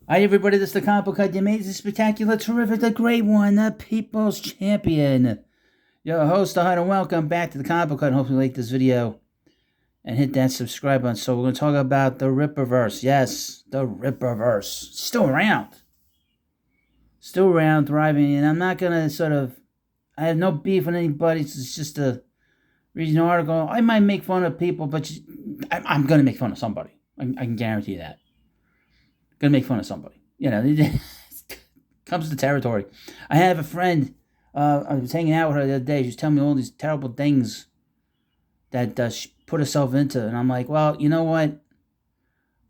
Hi, everybody. This is the comic book cut. You made this spectacular, terrific, the great one, the people's champion. Your host, Ahad, and welcome back to the comic book cut. Hopefully, you like this video and hit that subscribe button. So, we're going to talk about the Rippaverse. Yes, the Rippaverse. Still around, thriving. And I'm not going to I have no beef with anybody. It's just a reading an article. I might make fun of people, but I'm going to make fun of somebody. I can guarantee you that. Gonna make fun of somebody. It comes to territory. I have a friend. I was hanging out with her the other day. She was telling me all these terrible things that she put herself into, and I'm like, well, you know what?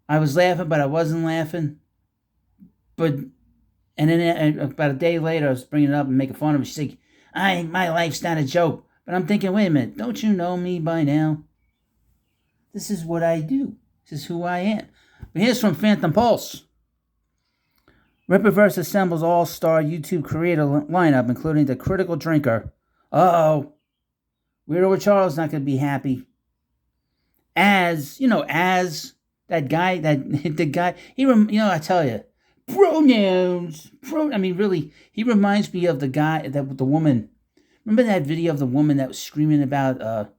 I was laughing, but I wasn't laughing. But and then about a day later, I was bringing it up and making fun of her. She's like, my life's not a joke." But I'm thinking, wait a minute, don't you know me by now? This is what I do. This is who I am. But here's from Phantom Pulse. Rippaverse assembles all-star YouTube creator lineup, including the Critical Drinker. Uh-oh. Weirdo Charles not going to be happy. As that guy, the guy, I tell you, pronouns. Really, he reminds me of the guy, the woman. Remember that video of the woman that was screaming about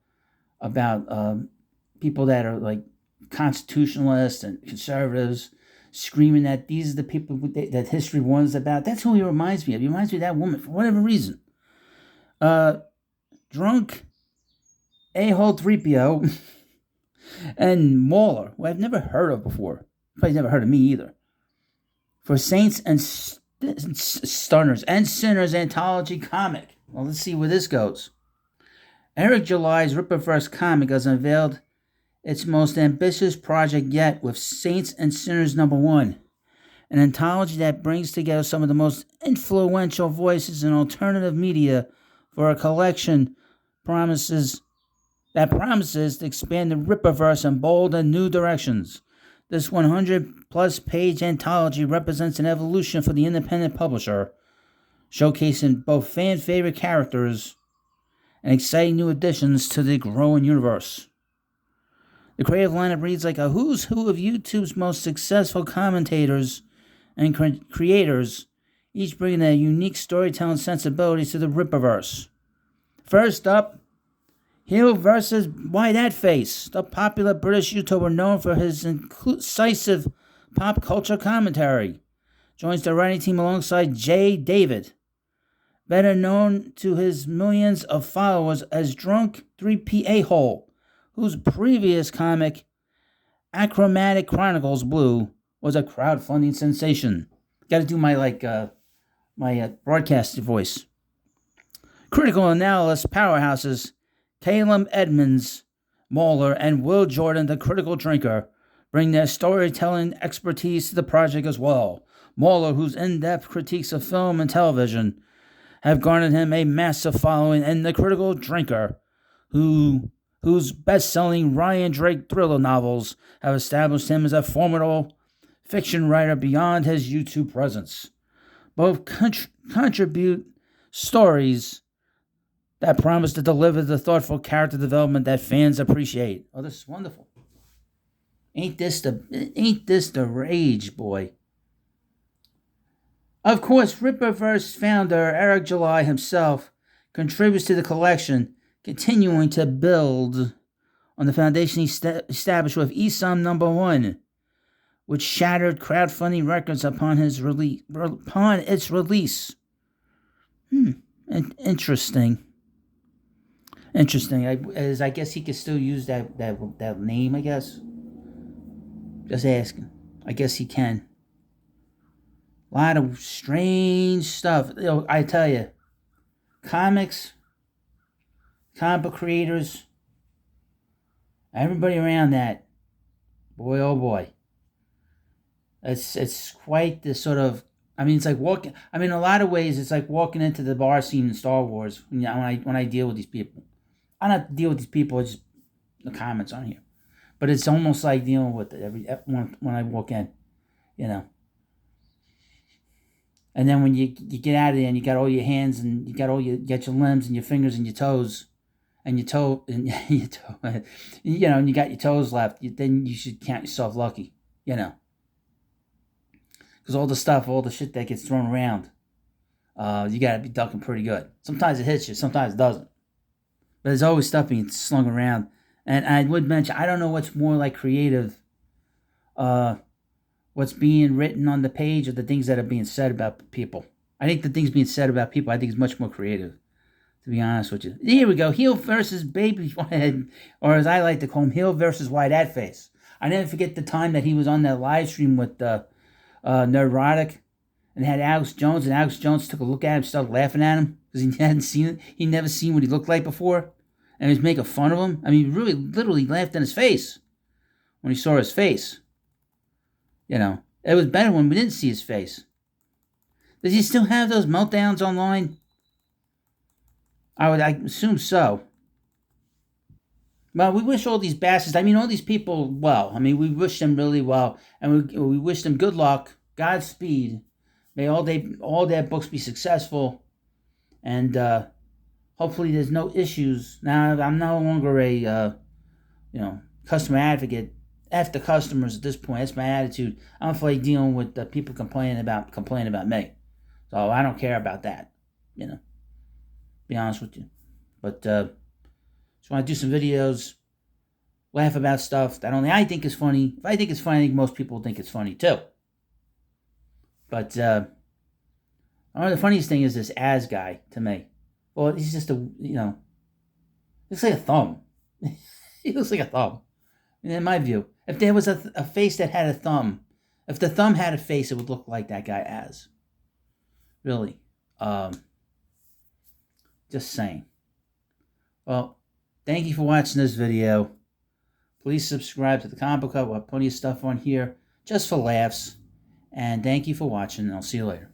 people that are like constitutionalists and conservatives, screaming that these are the people that history warns about. That's who he reminds me of. He reminds me of that woman for whatever reason. Drunk a-hole 3PO and Mauler, who I've never heard of before. Probably never heard of me either. For Saints and Stunners and Sinners Anthology comic. Well, let's see where this goes. Eric July's Rippaverse comic has unveiled its most ambitious project yet with Saints and Sinners #1, an anthology that brings together some of the most influential voices in alternative media for a collection promises to expand the Rippaverse in bold and new directions. This 100-plus page anthology represents an evolution for the independent publisher, showcasing both fan-favorite characters and exciting new additions to the growing universe. The creative lineup reads like a who's who of YouTube's most successful commentators and creators, each bringing their unique storytelling sensibilities to the Rippaverse. First up, Hill versus Why That Face, the popular British YouTuber known for his incisive pop culture commentary, joins the writing team alongside Jay David, better known to his millions of followers as Drunk 3PA-hole, whose previous comic, Achromatic Chronicles Blue, was a crowdfunding sensation. Got to do my broadcaster voice. Critical analyst powerhouses Caleb Edmonds, Mauler, and Will Jordan, the Critical Drinker, bring their storytelling expertise to the project as well. Mauler, whose in-depth critiques of film and television have garnered him a massive following, and the Critical Drinker, whose best-selling Ryan Drake thriller novels have established him as a formidable fiction writer beyond his YouTube presence. Both contribute stories that promise to deliver the thoughtful character development that fans appreciate. Oh, this is wonderful. Ain't this the rage, boy? Of course, Rippaverse founder Eric July himself contributes to the collection, continuing to build on the foundation he established with ESOM #1, which shattered crowdfunding records upon its release. Interesting. I guess he could still use that name. I guess. Just asking. I guess he can. A lot of strange stuff. I tell you, comic book creators, everybody around that, boy, oh boy. It's quite the sort of. It's like walking. In a lot of ways, it's like walking into the bar scene in Star Wars. When I deal with these people, I don't have to deal with these people. It's just the comments on here, but it's almost like dealing with it when I walk in, And then when you get out of there and you got all your hands and you got your limbs and your fingers and your toes, and your toe and your toe, and you got your toes left, then you should count yourself lucky, Because all the shit that gets thrown around, you gotta be ducking pretty good. Sometimes it hits you, sometimes it doesn't. But there's always stuff being slung around. And I would mention, I don't know what's more like creative, what's being written on the page or the things that are being said about people. I think the things being said about people, I think is much more creative, to be honest with you. Here we go. Heel versus baby whitehead, or as I like to call him, heel versus whitehead face. I never forget the time that he was on that live stream with Neurotic and had Alex Jones, and Alex Jones took a look at him, started laughing at him because he hadn't seen it. He'd never seen what he looked like before, and he was making fun of him. I mean, he really, literally laughed in his face when he saw his face. You know, it was better when we didn't see his face. Does he still have those meltdowns online? I assume so. Well, we wish all these bastards, all these people well. I mean, we wish them really well, and we wish them good luck, Godspeed. May all their books be successful, and hopefully there's no issues. Now, I'm no longer a customer advocate. F the customers at this point. That's my attitude. I don't feel like dealing with people complaining about me. So I don't care about that. Be honest with you. But just want to do some videos, laugh about stuff that only I think is funny. If I think it's funny, I think most people think it's funny too. But the funniest thing is this Az guy to me. Well, he's just looks like a thumb. He looks like a thumb. In my view, if there was a face that had a thumb, if the thumb had a face, it would look like that guy Az. Really. Just saying. Well, thank you for watching this video. Please subscribe to the Comic Book Hut. We'll have plenty of stuff on here just for laughs. And thank you for watching, and I'll see you later.